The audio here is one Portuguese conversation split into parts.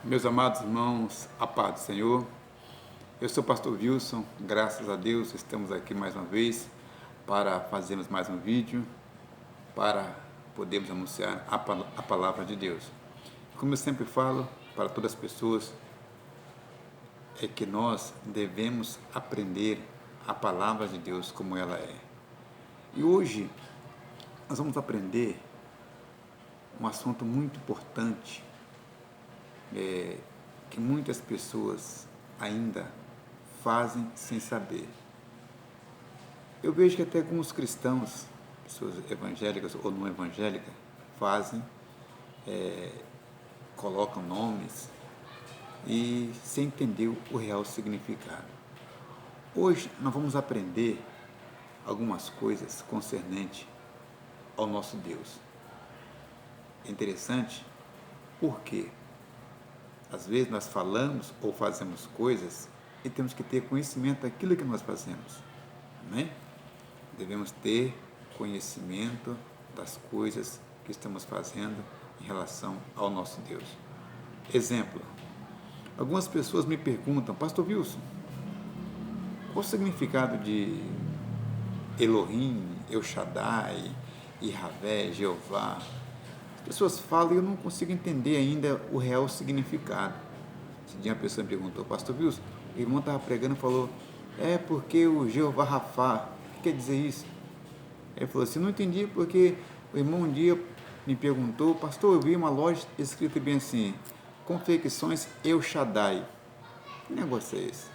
Meus amados irmãos, a paz do Senhor. Eu sou o pastor Wilson, graças a Deus estamos aqui mais uma vez para fazermos mais um vídeo, para podermos anunciar a palavra de Deus. Como eu sempre falo para todas as pessoas, é que nós devemos aprender a palavra de Deus como ela é. E hoje nós vamos aprender um assunto muito importante, que muitas pessoas ainda fazem sem saber. Eu vejo que até alguns cristãos, pessoas evangélicas ou não evangélicas, fazem, colocam nomes e sem entender o real significado. Hoje nós vamos aprender algumas coisas concernentes ao nosso Deus. É interessante porque às vezes nós falamos ou fazemos coisas e temos que ter conhecimento daquilo que nós fazemos. Amém? Devemos ter conhecimento das coisas que estamos fazendo em relação ao nosso Deus. Exemplo, algumas pessoas me perguntam, pastor Wilson, qual o significado de Elohim, El Shaddai, Yahvé, Jeová? As pessoas falam e eu não consigo entender ainda o real significado. Esse dia uma pessoa me perguntou, pastor Wilson, o irmão estava pregando e falou, é porque o Jeová Rafá, o que quer dizer isso? Ele falou assim, não entendi porque o irmão um dia me perguntou, pastor, eu vi uma loja escrita bem assim, confecções El Shaddai. Que negócio é esse?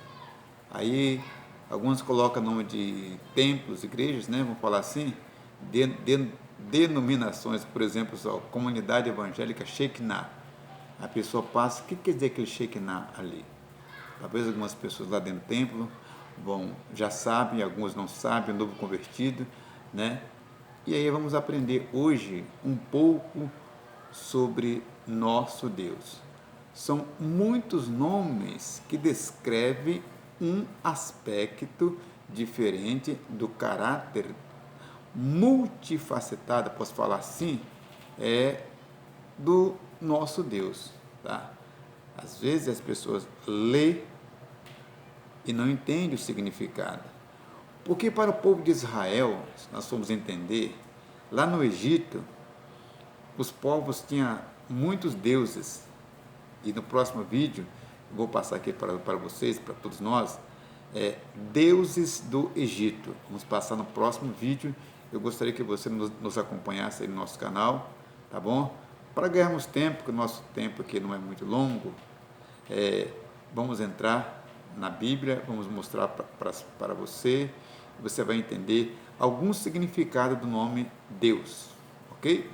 Aí, alguns colocam nome de templos, igrejas, né, vamos falar assim, denominações, por exemplo, só, comunidade evangélica Shekinah. A pessoa passa, o que quer dizer aquele Shekinah ali? Talvez algumas pessoas lá dentro do templo já sabem, alguns não sabem, o novo convertido, né? E aí vamos aprender hoje um pouco sobre nosso Deus. São muitos nomes que descrevem um aspecto diferente do caráter multifacetado, posso falar assim, do nosso Deus, tá? Às vezes as pessoas lêem e não entendem o significado. Porque para o povo de Israel, se nós formos entender, lá no Egito, os povos tinham muitos deuses. E no próximo vídeo, eu vou passar aqui para vocês, para todos nós, deuses do Egito. Vamos passar no próximo vídeo. Eu gostaria que você nos acompanhasse aí no nosso canal, tá bom? Para ganharmos tempo, porque o nosso tempo aqui não é muito longo, vamos entrar na Bíblia, vamos mostrar para você, você vai entender algum significado do nome Deus, ok?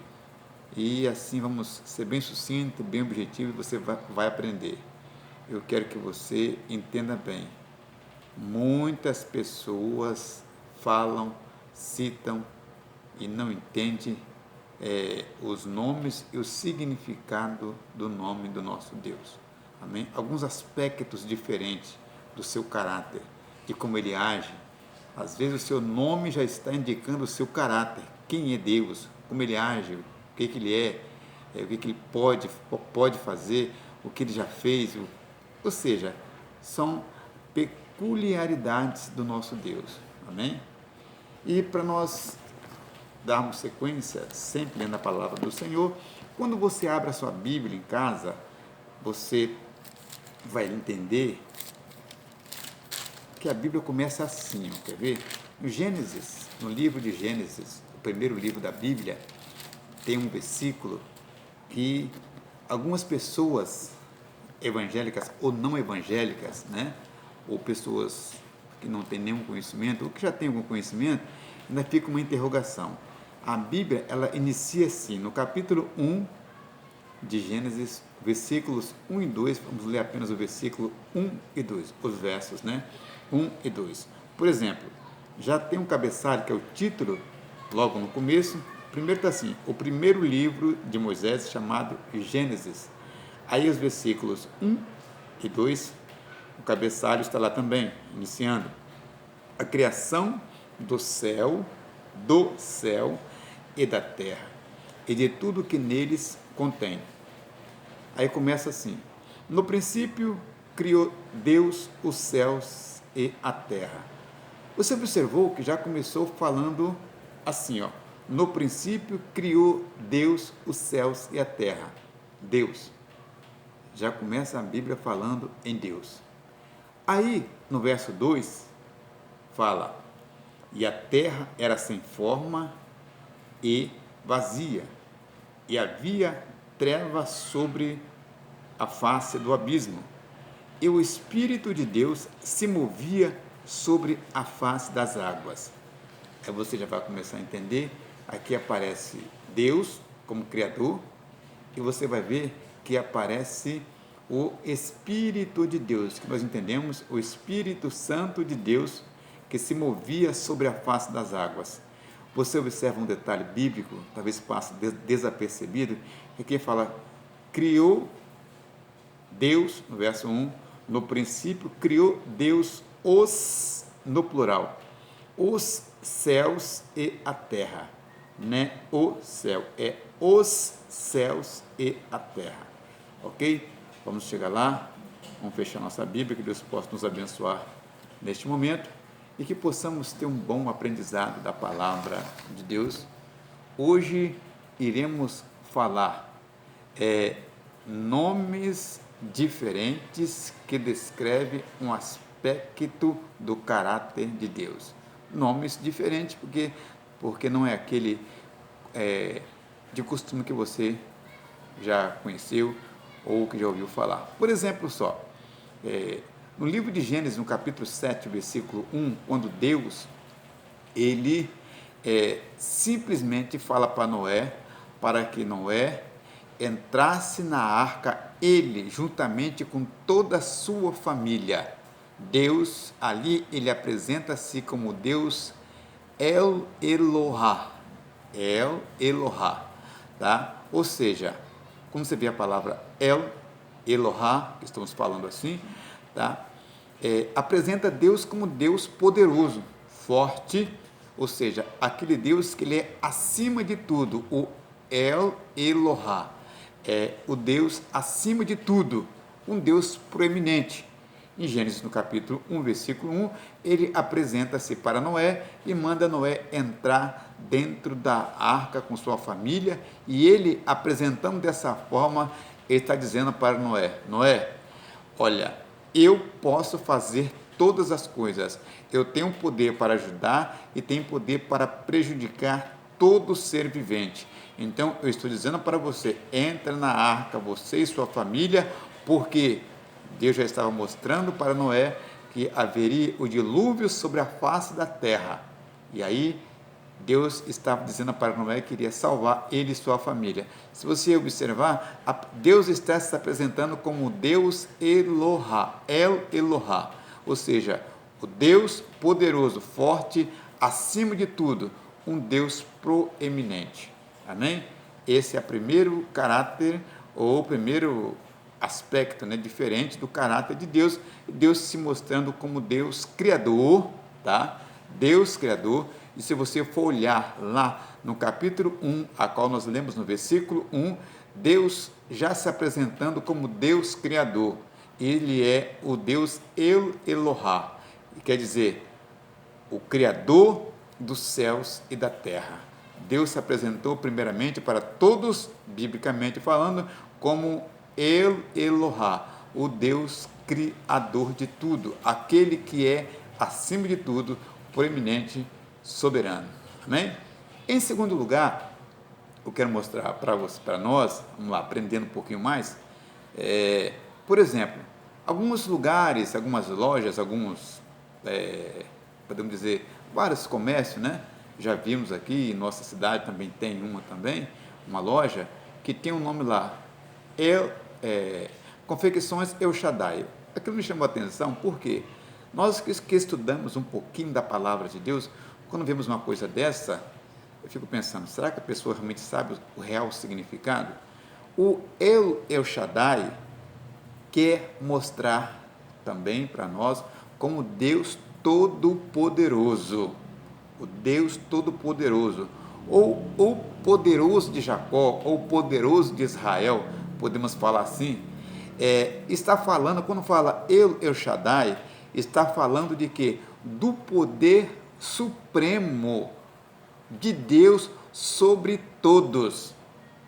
E assim vamos ser bem sucinto, bem objetivo, e você vai aprender. Eu quero que você entenda bem. Muitas pessoas falam, citam e não entendem os nomes e o significado do nome do nosso Deus. Amém? Alguns aspectos diferentes do seu caráter, de como ele age. Às vezes o seu nome já está indicando o seu caráter, quem é Deus, como ele age, o que ele o que ele pode fazer, o que ele já fez. Ou seja, são peculiaridades do nosso Deus. Amém? E para nós darmos sequência, sempre lendo a palavra do Senhor, quando você abre a sua Bíblia em casa, você vai entender que a Bíblia começa assim, quer ver? No Gênesis, no livro de Gênesis, o primeiro livro da Bíblia, tem um versículo que algumas pessoas evangélicas ou não evangélicas, né? Ou pessoas que não têm nenhum conhecimento, ou que já têm algum conhecimento, ainda fica uma interrogação. A Bíblia, ela inicia assim, no capítulo 1 de Gênesis, versículos 1 e 2, vamos ler apenas o versículo 1 e 2, os versos, né? 1 e 2. Por exemplo, já tem um cabeçalho, que é o título, logo no começo. Primeiro está assim, o primeiro livro de Moisés, chamado Gênesis. Aí os versículos 1 e 2, o cabeçalho está lá também, iniciando. A criação do céu e da terra, e de tudo que neles contém. Aí começa assim, No princípio, criou Deus os céus e a terra. Você observou que já começou falando assim, ó. No princípio, criou Deus os céus e a terra. Deus. Já começa a Bíblia falando em Deus. Aí, no verso 2, fala: e a terra era sem forma e vazia, e havia trevas sobre a face do abismo, e o Espírito de Deus se movia sobre a face das águas. Aí você já vai começar a entender, aqui aparece Deus como Criador, e você vai ver que aparece o Espírito de Deus, que nós entendemos, o Espírito Santo de Deus, que se movia sobre a face das águas. Você observa um detalhe bíblico, talvez passe desapercebido, que aqui fala, criou Deus, no verso 1, no princípio criou Deus os, no plural, os céus e a terra, né? O céu, é os céus e a terra, ok? Vamos chegar lá, vamos fechar nossa Bíblia, que Deus possa nos abençoar neste momento e que possamos ter um bom aprendizado da palavra de Deus. Hoje iremos falar nomes diferentes que descrevem um aspecto do caráter de Deus. Nomes diferentes porque não é aquele de costume que você já conheceu ou que já ouviu falar. Por exemplo, no livro de Gênesis, no capítulo 7, versículo 1, quando Deus, ele simplesmente fala para Noé, para que Noé entrasse na arca, ele, juntamente com toda a sua família. Deus, ali, ele apresenta-se como Deus El Elohá, El Elohá, tá? Ou seja, como você vê a palavra El Elohá, que estamos falando assim, tá? Apresenta Deus como Deus poderoso, forte, ou seja, aquele Deus que ele é acima de tudo, o El Elohá, o Deus acima de tudo, um Deus proeminente. Em Gênesis, no capítulo 1, versículo 1, ele apresenta-se para Noé e manda Noé entrar dentro da arca com sua família, e ele, apresentando dessa forma, ele está dizendo para Noé, Noé, olha, eu posso fazer todas as coisas, eu tenho poder para ajudar e tenho poder para prejudicar todo ser vivente. Então, eu estou dizendo para você, entra na arca, você e sua família, porque Deus já estava mostrando para Noé que haveria o dilúvio sobre a face da terra. E aí, Deus estava dizendo para Noé que iria salvar ele e sua família. Se você observar, Deus está se apresentando como Deus Elohá, El Elohá, ou seja, o Deus poderoso, forte, acima de tudo, um Deus proeminente. Amém? Esse é o primeiro caráter, ou o primeiro aspecto, né, diferente do caráter de Deus, Deus se mostrando como Deus Criador, tá? Deus Criador, e se você for olhar lá no capítulo 1, a qual nós lemos no versículo 1, Deus já se apresentando como Deus Criador, ele é o Deus El Elohá, quer dizer, o Criador dos céus e da terra. Deus se apresentou primeiramente para todos, biblicamente falando, como El Elohá, o Deus Criador de tudo, aquele que é, acima de tudo, proeminente, soberano. Amém? Em segundo lugar, eu quero mostrar para nós, vamos lá, aprendendo um pouquinho mais, por exemplo, alguns lugares, algumas lojas, podemos dizer, vários comércios, né? Já vimos aqui, em nossa cidade também tem uma loja, que tem um nome lá, Confecções El Shaddai. Aquilo me chamou a atenção, porque nós que estudamos um pouquinho da palavra de Deus, quando vemos uma coisa dessa, eu fico pensando, será que a pessoa realmente sabe o real significado? O El Shaddai quer mostrar também para nós como Deus Todo-Poderoso, o Deus Todo-Poderoso, ou o poderoso de Jacó, ou o poderoso de Israel, podemos falar assim, está falando, quando fala El Shaddai, está falando de quê? Do poder supremo de Deus sobre todos.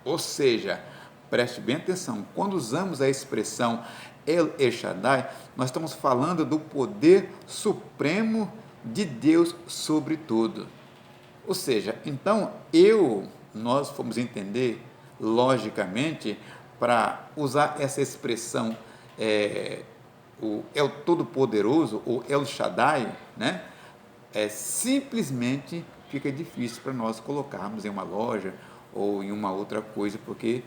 Ou seja, preste bem atenção, quando usamos a expressão El Shaddai, nós estamos falando do poder supremo de Deus sobre tudo. Ou seja, então nós fomos entender logicamente para usar essa expressão o El Todo-Poderoso, ou El Shaddai, né? Simplesmente fica difícil para nós colocarmos em uma loja ou em uma outra coisa, porque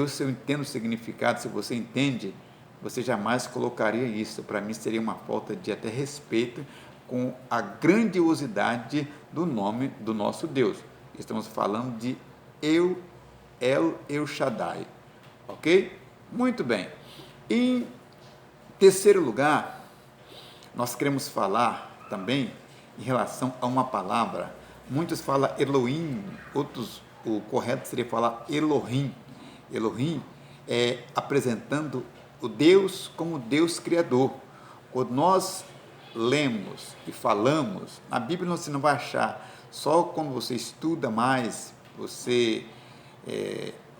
se eu entendo o significado, se você entende, você jamais colocaria isso. Para mim seria uma falta de até respeito com a grandiosidade do nome do nosso Deus. Estamos falando de El Shaddai, ok? Muito bem. Em terceiro lugar, nós queremos falar também em relação a uma palavra. Muitos falam Elohim, outros, o correto seria falar Elohim. Elohim é apresentando o Deus como Deus Criador. Quando nós lemos e falamos, na Bíblia você não vai achar, só quando você estuda mais, você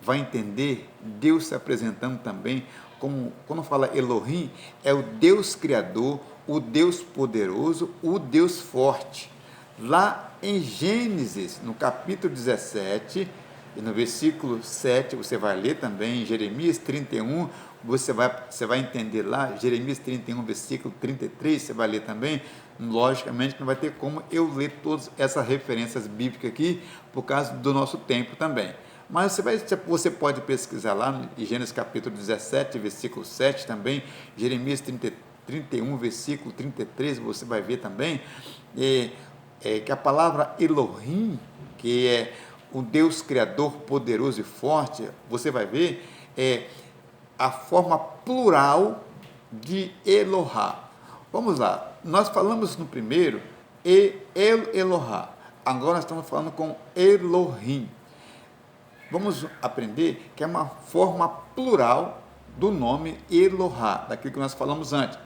vai entender Deus se apresentando também como, quando fala Elohim, é o Deus Criador, o Deus poderoso, o Deus forte. Lá em Gênesis, no capítulo 17, e no versículo 7, você vai ler também, em Jeremias 31, você vai entender lá, Jeremias 31, versículo 33, você vai ler também. Logicamente não vai ter como eu ler todas essas referências bíblicas aqui, por causa do nosso tempo também. Mas você pode pesquisar lá em Gênesis capítulo 17, versículo 7 também, Jeremias 31, versículo 33, você vai ver também que a palavra Elohim, que é o Deus Criador poderoso e forte, você vai ver a forma plural de Elohá. Vamos lá, nós falamos no primeiro Elohá, agora nós estamos falando com Elohim. Vamos aprender que é uma forma plural do nome Elohá, daquilo que nós falamos antes,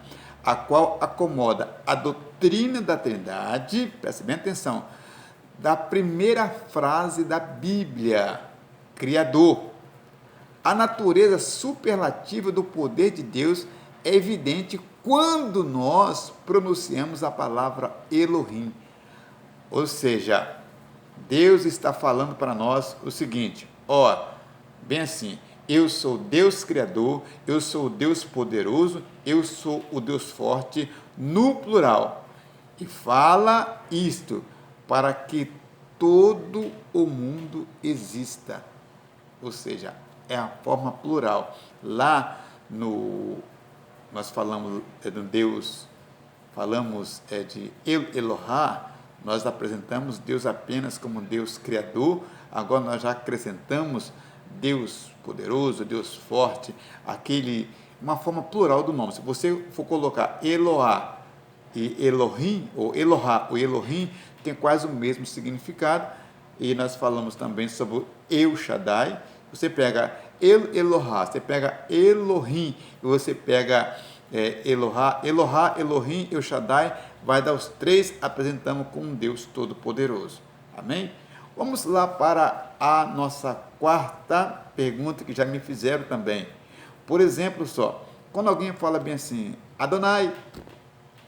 a qual acomoda a doutrina da Trindade, preste bem atenção, da primeira frase da Bíblia, Criador. A natureza superlativa do poder de Deus é evidente quando nós pronunciamos a palavra Elohim. Ou seja, Deus está falando para nós o seguinte, bem assim, eu sou Deus Criador, eu sou o Deus poderoso, eu sou o Deus forte, no plural. E fala isto, para que todo o mundo exista. Ou seja, é a forma plural. Lá nós falamos do Deus, falamos de Elohá, nós apresentamos Deus apenas como Deus Criador, agora nós já acrescentamos Deus poderoso, Deus forte, uma forma plural do nome. Se você for colocar Eloá e Elohim, ou Elohá ou Elohim, tem quase o mesmo significado, e nós falamos também sobre o El Shaddai. Você pega Elohá, você pega Elohim, e você pega Elohá, Elohim, El Shaddai, vai dar os três, apresentamos com um Deus Todo-Poderoso. Amém? Vamos lá para a nossa quarta pergunta, que já me fizeram também. Por exemplo, quando alguém fala bem assim, Adonai,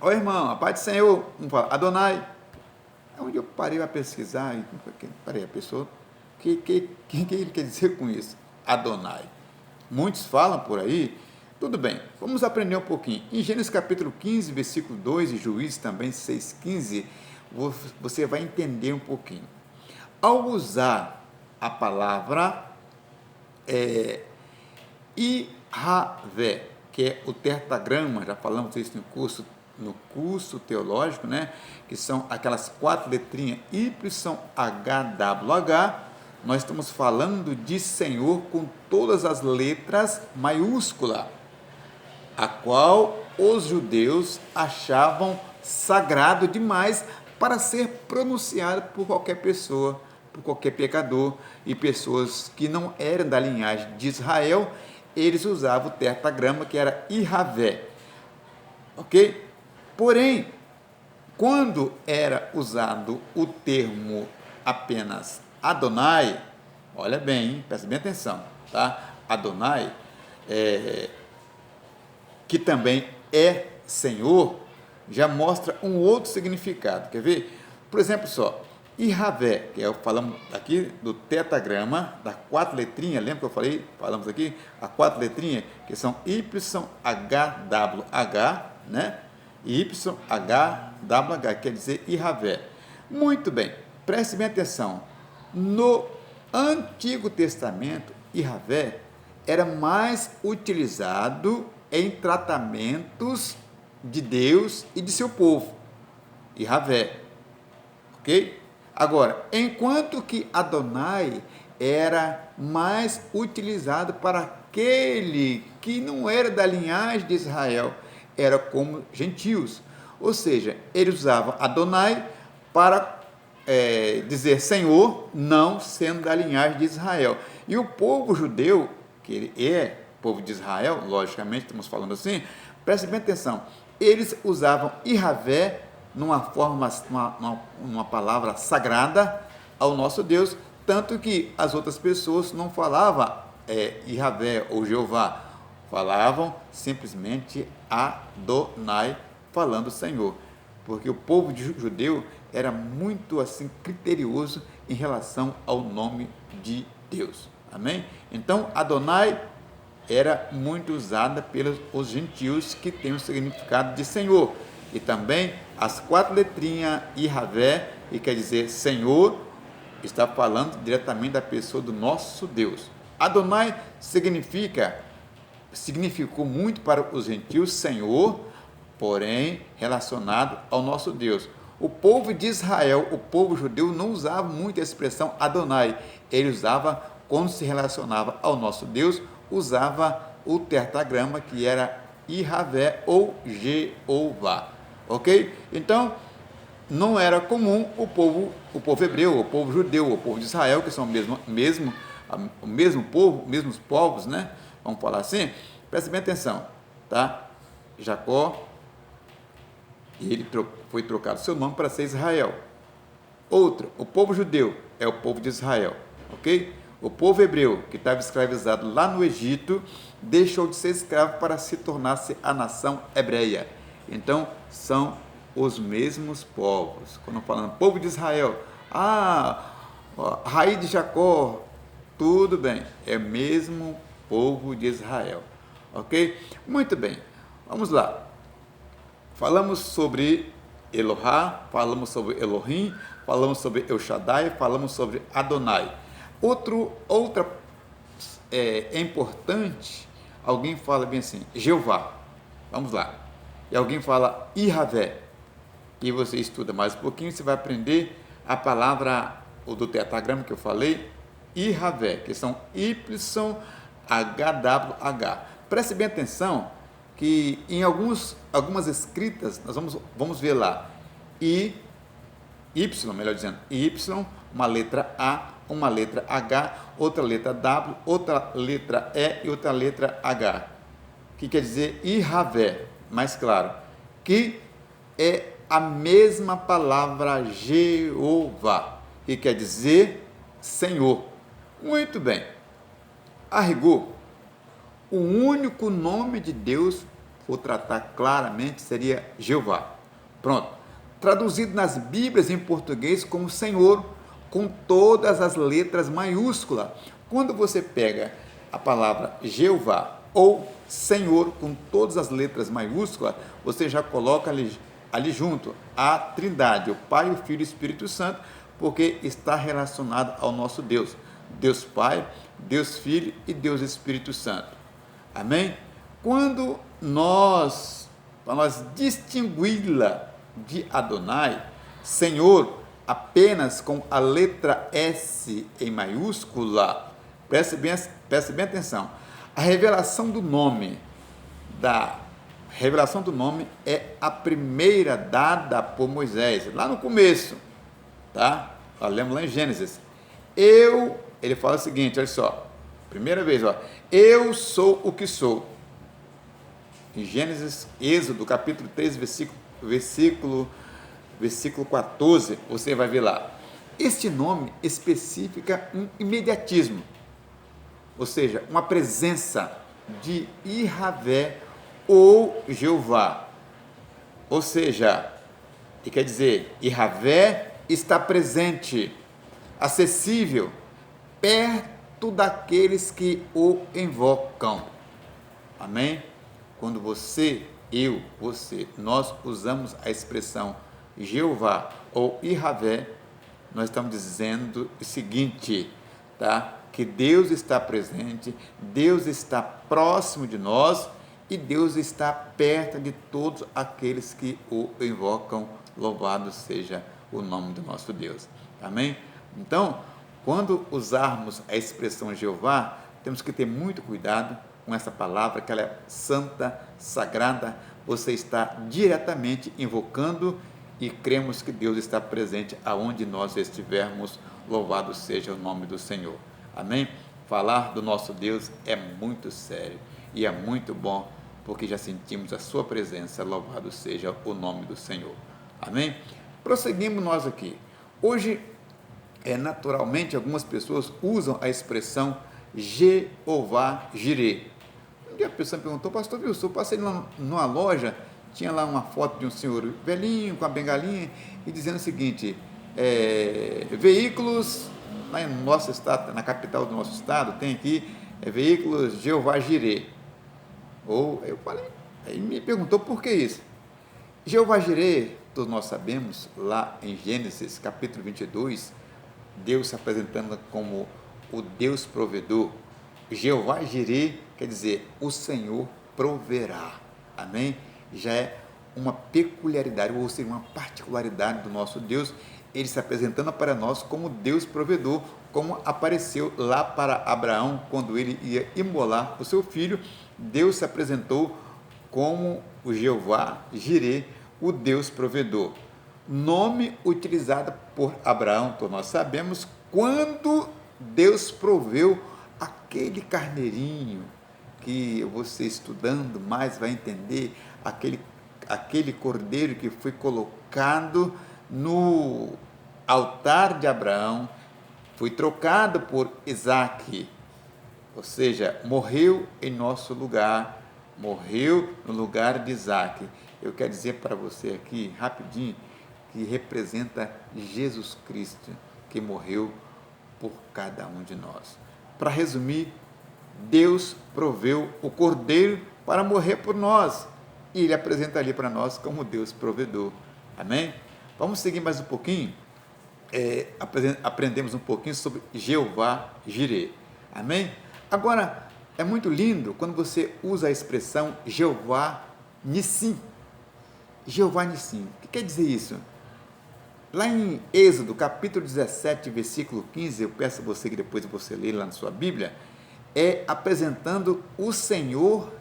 irmão, a paz do Senhor, um fala, Adonai, onde eu parei a pesquisar, a pessoa, o que ele quer dizer com isso? Adonai. Muitos falam por aí, tudo bem, vamos aprender um pouquinho. Em Gênesis capítulo 15, versículo 2, e Juízes também 6,15, você vai entender um pouquinho. Ao usar a palavra Ihavé, que é o tetragrama, já falamos isso no curso teológico, né? Que são aquelas 4 letrinhas YHWH, nós estamos falando de Senhor com todas as letras maiúsculas, a qual os judeus achavam sagrado demais para ser pronunciado por qualquer pessoa, por qualquer pecador, e pessoas que não eram da linhagem de Israel, eles usavam o tetragrama, que era Ihavé, ok? Porém, quando era usado o termo apenas Adonai, olha bem, hein? Presta bem atenção, tá? Adonai, que também é Senhor, já mostra um outro significado. Quer ver? Por exemplo, só, Ihavé, que falamos aqui do tetragrama, das 4 letrinhas, lembra que eu falei? Falamos aqui, as 4 letrinhas, que são YHWH, né? YHWH, quer dizer Ihavé. Muito bem, preste bem atenção. No Antigo Testamento, Ihavé era mais utilizado em tratamentos de Deus e de seu povo. Ihavé, ok? Agora, enquanto que Adonai era mais utilizado para aquele que não era da linhagem de Israel, era como gentios. Ou seja, eles usavam Adonai para dizer Senhor, não sendo da linhagem de Israel. E o povo judeu, que ele é povo de Israel, logicamente estamos falando assim, preste bem atenção, eles usavam Ihavé numa forma, numa palavra sagrada ao nosso Deus, tanto que as outras pessoas não falavam Ihavé ou Jeová, falavam simplesmente Adonai, falando Senhor, porque o povo judeu era muito assim criterioso em relação ao nome de Deus. Amém? Então, Adonai era muito usada pelos os gentios, que tem o significado de Senhor. E também as 4 letrinhas Ihavé, que quer dizer Senhor, está falando diretamente da pessoa do nosso Deus. Adonai significou muito para os gentios Senhor, porém relacionado ao nosso Deus. O povo de Israel, o povo judeu, não usava muito a expressão Adonai. Ele usava, quando se relacionava ao nosso Deus, usava o tetragrama, que era Ihavé ou Jeová. Ok? Então, não era comum o povo hebreu, o povo judeu, o povo de Israel, que são o mesmo povo, mesmos povos, né? Vamos falar assim? Preste bem atenção, tá? Jacó, ele foi trocado seu nome para ser Israel. Outro, o povo judeu é o povo de Israel, ok? O povo hebreu, que estava escravizado lá no Egito, deixou de ser escravo para se tornar-se a nação hebreia. Então, são os mesmos povos. Quando falando povo de Israel, raiz de Jacó, tudo bem, é mesmo povo de Israel, ok? Muito bem, vamos lá. Falamos sobre Elohá, falamos sobre Elohim, falamos sobre El Shaddai, falamos sobre Adonai. Outra é importante, alguém fala bem assim, Jeová, vamos lá, e alguém fala Ihavé, e você estuda mais um pouquinho, você vai aprender a palavra, o do tetragrama que eu falei, Ihavé, que são YHWH. Preste bem atenção que em algumas escritas, nós vamos ver lá, melhor dizendo, Y, uma letra A, uma letra H, outra letra W, outra letra E e outra letra H, que quer dizer Ihavé, mais claro, que é a mesma palavra Jeová, que quer dizer Senhor. Muito bem, a rigor, o único nome de Deus, vou tratar claramente, seria Jeová. Pronto. Traduzido nas Bíblias em português como Senhor, com todas as letras maiúsculas. Quando você pega a palavra Jeová ou Senhor com todas as letras maiúsculas, você já coloca ali junto a Trindade, o Pai, o Filho e o Espírito Santo, porque está relacionado ao nosso Deus. Deus Pai, Deus Filho e Deus Espírito Santo. Amém? Quando para nós distingui-la de Adonai, Senhor, apenas com a letra S em maiúscula, preste bem atenção, a revelação do nome é a primeira dada por Moisés, lá no começo, tá? Lemos lá em Gênesis. Ele fala o seguinte, olha só, Primeira vez, ó. Eu sou o que sou. Em Gênesis, Êxodo, capítulo 3, versículo 14, você vai ver lá. Este nome especifica um imediatismo, ou seja, uma presença de Yahvé ou Jeová. Ou seja, que quer dizer, Yahvé está presente, acessível, perto daqueles que o invocam. Amém? Quando você, eu, você, nós usamos a expressão Jeová ou Yahvé, nós estamos dizendo o seguinte, tá? Que Deus está presente, Deus está próximo de nós e Deus está perto de todos aqueles que o invocam. Louvado seja o nome do nosso Deus. Amém? Então, quando usarmos a expressão Jeová, temos que ter muito cuidado com essa palavra, que ela é santa, sagrada. Você está diretamente invocando e cremos que Deus está presente aonde nós estivermos. Louvado seja o nome do Senhor. Amém? Falar do nosso Deus é muito sério e é muito bom, porque já sentimos a sua presença. Louvado seja o nome do Senhor. Amém? Prosseguimos nós aqui. Hoje, naturalmente, algumas pessoas usam a expressão Jeová Jireh. Um dia a pessoa me perguntou, pastor Wilson, eu passei numa loja, tinha lá uma foto de um senhor velhinho, com a bengalinha, e dizendo o seguinte, veículos, lá no nosso estado, na capital do nosso estado, tem aqui, veículos Jeová Jireh. Ou eu falei, aí me perguntou por que isso. Jeová Jireh, todos nós sabemos, lá em Gênesis capítulo 22, Deus se apresentando como o Deus provedor. Jeová Jireh quer dizer, o Senhor proverá. Amém? Já é uma peculiaridade, ou seja, uma particularidade do nosso Deus, ele se apresentando para nós como Deus provedor, como apareceu lá para Abraão, quando ele ia imolar o seu filho. Deus se apresentou como o Jeová Jireh, o Deus provedor. Nome utilizado por Abraão, todos nós sabemos, quando Deus proveu aquele carneirinho, que você estudando mais vai entender, aquele cordeiro que foi colocado no altar de Abraão, foi trocado por Isaque, ou seja, morreu em nosso lugar, morreu no lugar de Isaque. Eu quero dizer para você aqui, rapidinho, que representa Jesus Cristo, que morreu por cada um de nós. Para resumir, Deus proveu o Cordeiro para morrer por nós, e Ele apresenta ali para nós como Deus provedor. Amém? Vamos seguir mais um pouquinho, aprendemos um pouquinho sobre Jeová Jireh. Amém? Agora, é muito lindo quando você usa a expressão Jeová Nissim. Jeová Nissim, o que quer dizer isso? Lá em Êxodo, capítulo 17, versículo 15, eu peço a você que depois você leia lá na sua Bíblia, apresentando o Senhor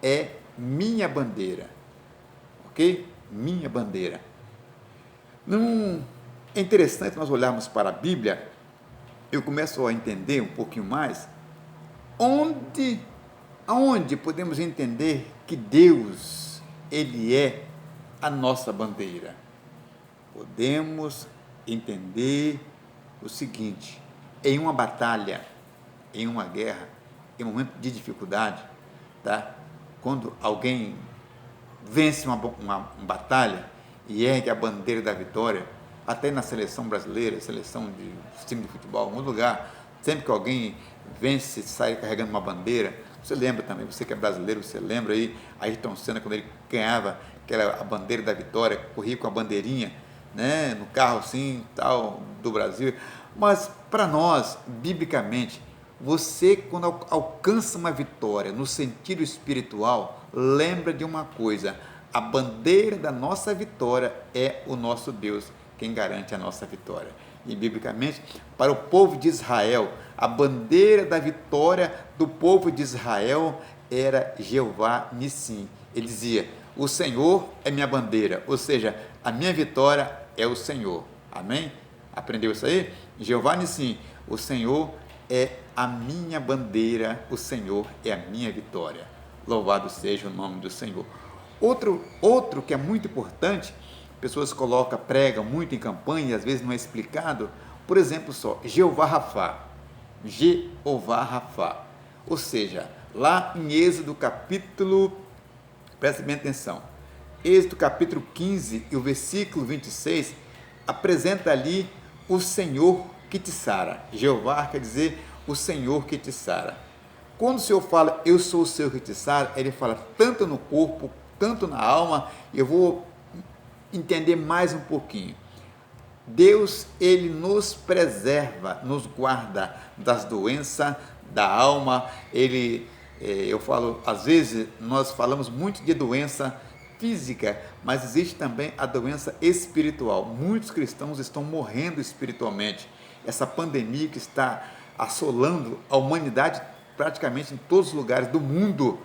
é minha bandeira, ok? Minha bandeira. É interessante nós olharmos para a Bíblia, eu começo a entender um pouquinho mais, aonde podemos entender que Deus, Ele é a nossa bandeira. Podemos entender o seguinte, em uma batalha, em uma guerra, em um momento de dificuldade, tá? Quando alguém vence uma batalha e ergue a bandeira da vitória, até na seleção brasileira, seleção de time de futebol, em algum lugar, sempre que alguém vence, sai carregando uma bandeira, você lembra também, você que é brasileiro, você lembra aí, Ayrton Senna, quando ele ganhava aquela a bandeira da vitória, corria com a bandeirinha, né, no carro assim, tal, do Brasil. Mas para nós, biblicamente, você quando alcança uma vitória no sentido espiritual, lembra de uma coisa, a bandeira da nossa vitória é o nosso Deus, quem garante a nossa vitória. E biblicamente, para o povo de Israel, a bandeira da vitória do povo de Israel era Jeová Nissim. Ele dizia, o Senhor é minha bandeira, ou seja, a minha vitória é o Senhor. Amém? Aprendeu isso aí? Jeová Nissim, O Senhor é a minha bandeira, o Senhor é a minha vitória. Louvado seja o nome do Senhor. Outro que é muito importante, pessoas colocam, pregam muito em campanha e às vezes não é explicado, por exemplo só, Jeová Rafá. Jeová Rafá. Ou seja, lá em Êxodo capítulo, preste bem atenção, Êxodo capítulo 15 e o versículo 26, apresenta ali o Senhor que te sara. Jeová quer dizer o Senhor que te sara. Quando o Senhor fala, eu sou o Senhor que te sara, ele fala tanto no corpo, tanto na alma. Eu vou entender mais um pouquinho. Deus, ele nos preserva, nos guarda das doenças da alma. Eu falo, às vezes nós falamos muito de doença física, mas existe também a doença espiritual. Muitos cristãos estão morrendo espiritualmente. Essa pandemia que está assolando a humanidade praticamente em todos os lugares do mundo,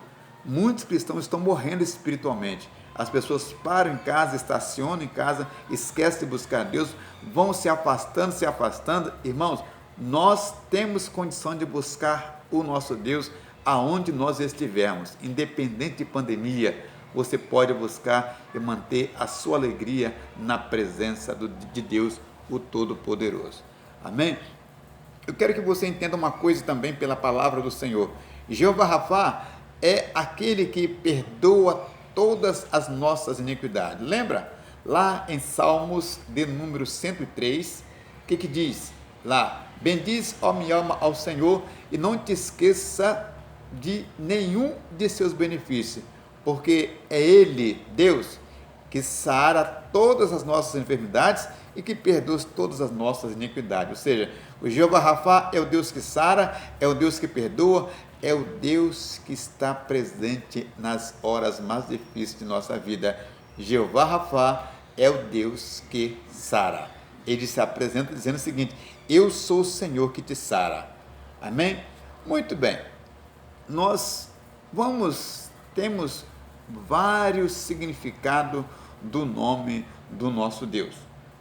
muitos cristãos estão morrendo espiritualmente. As pessoas param em casa, estacionam em casa, esquecem de buscar Deus, vão se afastando. Irmãos, nós temos condição de buscar o nosso Deus aonde nós estivermos, independente de pandemia. Você pode buscar e manter a sua alegria na presença de Deus, o Todo-Poderoso. Amém? Eu quero que você entenda uma coisa também pela palavra do Senhor. Jeová Rafá é aquele que perdoa todas as nossas iniquidades. Lembra? Lá em Salmos de número 103, o que diz lá? Bendiz, ó minha alma, ao Senhor, e não te esqueça de nenhum de seus benefícios, porque é Ele, Deus, que sara todas as nossas enfermidades e que perdoa todas as nossas iniquidades. Ou seja, o Jeová Rafá é o Deus que sara, é o Deus que perdoa, é o Deus que está presente nas horas mais difíceis de nossa vida. Jeová Rafá é o Deus que sara. Ele se apresenta dizendo o seguinte: eu sou o Senhor que te sara. Amém? Muito bem. Nós temos vários significados do nome do nosso Deus.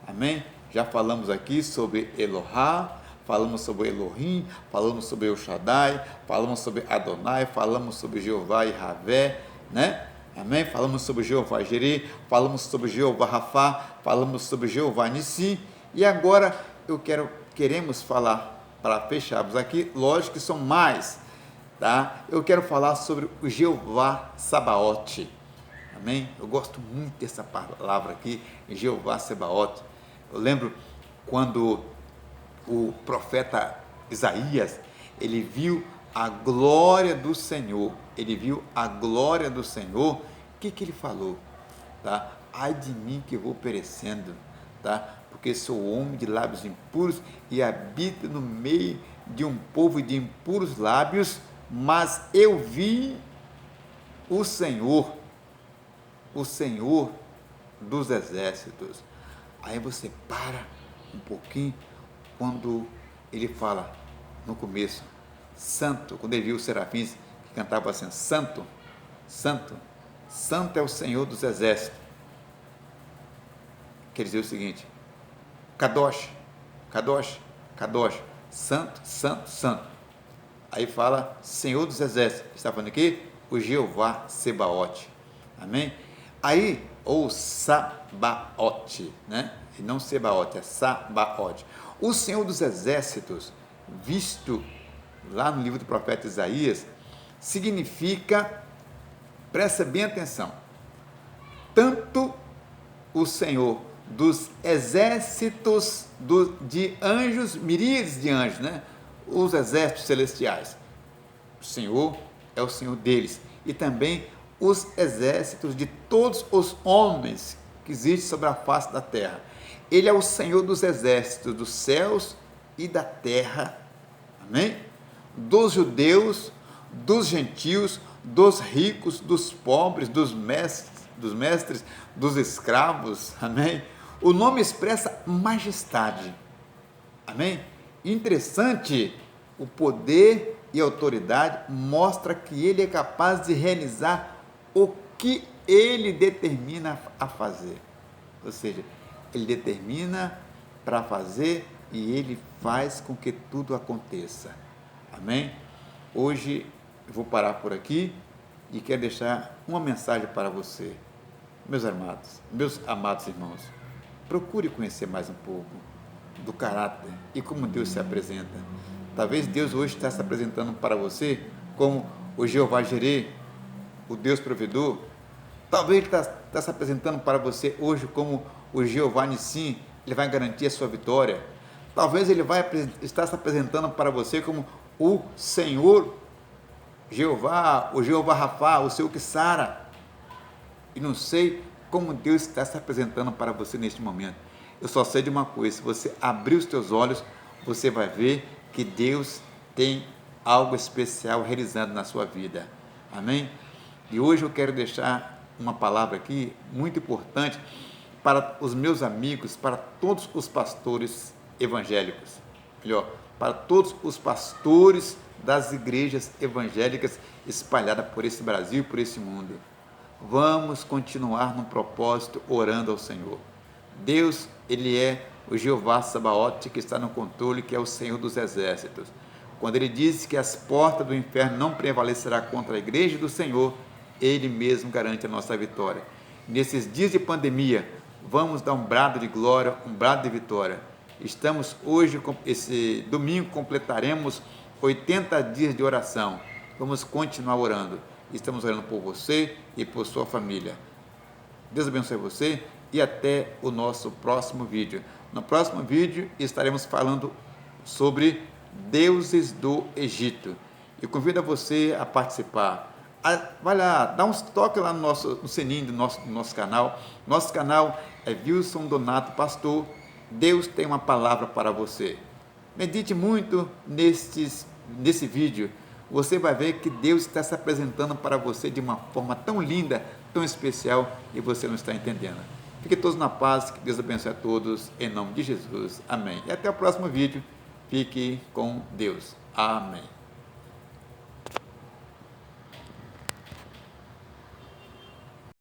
Amém? Já falamos aqui sobre Elohá, falamos sobre Elohim, falamos sobre El Shaddai, falamos sobre Adonai, falamos sobre Jeová e Javé, né? Amém? Falamos sobre Jeová Jireh, falamos sobre Jeová Rafá, falamos sobre Jeová Nissi, e agora queremos falar, para fecharmos aqui, lógico que são mais, tá? Eu quero falar sobre o Jeová Sabaote. Amém? Eu gosto muito dessa palavra aqui, Jeová Sabaote. Eu lembro quando o profeta Isaías, ele viu a glória do Senhor, o que ele falou? Tá? Ai de mim que vou perecendo, tá? Porque sou homem de lábios impuros e habito no meio de um povo de impuros lábios, mas eu vi o Senhor dos exércitos. Aí você para um pouquinho, quando ele fala no começo, santo, quando ele viu os serafins que cantavam assim, santo, santo, santo é o Senhor dos exércitos. Quer dizer o seguinte, Kadosh, Kadosh, Kadosh, santo, santo, santo. Aí fala Senhor dos exércitos, está falando aqui o Jeová Sebaote. Amém? Aí, ou Sabaote, né? E não Sebaote, é Sabaote. O Senhor dos exércitos, visto lá no livro do profeta Isaías, significa, presta bem atenção, tanto o Senhor dos exércitos de anjos, miríades de anjos, né? Os exércitos celestiais. O Senhor é o Senhor deles. E também os exércitos de todos os homens que existem sobre a face da terra. Ele é o Senhor dos exércitos dos céus e da terra. Amém? Dos judeus, dos gentios, dos ricos, dos pobres, dos mestres, dos escravos. Amém? O nome expressa majestade. Amém? Interessante, o poder e a autoridade mostra que ele é capaz de realizar o que ele determina a fazer. Ou seja, ele determina para fazer e Ele faz com que tudo aconteça. Amém? Hoje eu vou parar por aqui e quero deixar uma mensagem para você. Meus amados irmãos, procure conhecer mais um pouco do caráter e como Deus se apresenta. Talvez Deus hoje está se apresentando para você como o Jeová Jireh, o Deus provedor. Talvez Ele está se apresentando para você hoje como o Jeová Nissim, Ele vai garantir a sua vitória. Talvez Ele vai estar se apresentando para você como o Senhor Jeová, o Jeová Rafá, o Senhor que sara. E não sei como Deus está se apresentando para você neste momento. Eu só sei de uma coisa: se você abrir os teus olhos, você vai ver que Deus tem algo especial realizando na sua vida. Amém? E hoje eu quero deixar uma palavra aqui muito importante para os meus amigos, para todos os pastores evangélicos. Melhor, para todos os pastores das igrejas evangélicas espalhadas por esse Brasil e por esse mundo. Vamos continuar no propósito orando ao Senhor. Deus, Ele é o Jeová Sabaote, que está no controle, que é o Senhor dos exércitos. Quando Ele diz que as portas do inferno não prevalecerá contra a igreja do Senhor, Ele mesmo garante a nossa vitória. Nesses dias de pandemia, vamos dar um brado de glória, um brado de vitória. Estamos hoje, esse domingo, completaremos 80 dias de oração. Vamos continuar orando. Estamos orando por você e por sua família. Deus abençoe você e até o nosso próximo vídeo. No próximo vídeo estaremos falando sobre deuses do Egito. Eu convido a você a participar. Vai lá, dá um toque lá no sininho do nosso canal. Nosso canal é Wilson Donato Pastor. Deus tem uma palavra para você. Medite muito nesse vídeo. Você vai ver que Deus está se apresentando para você de uma forma tão linda, tão especial, e você não está entendendo. Fiquem todos na paz, que Deus abençoe a todos, em nome de Jesus. Amém. E até o próximo vídeo. Fique com Deus. Amém.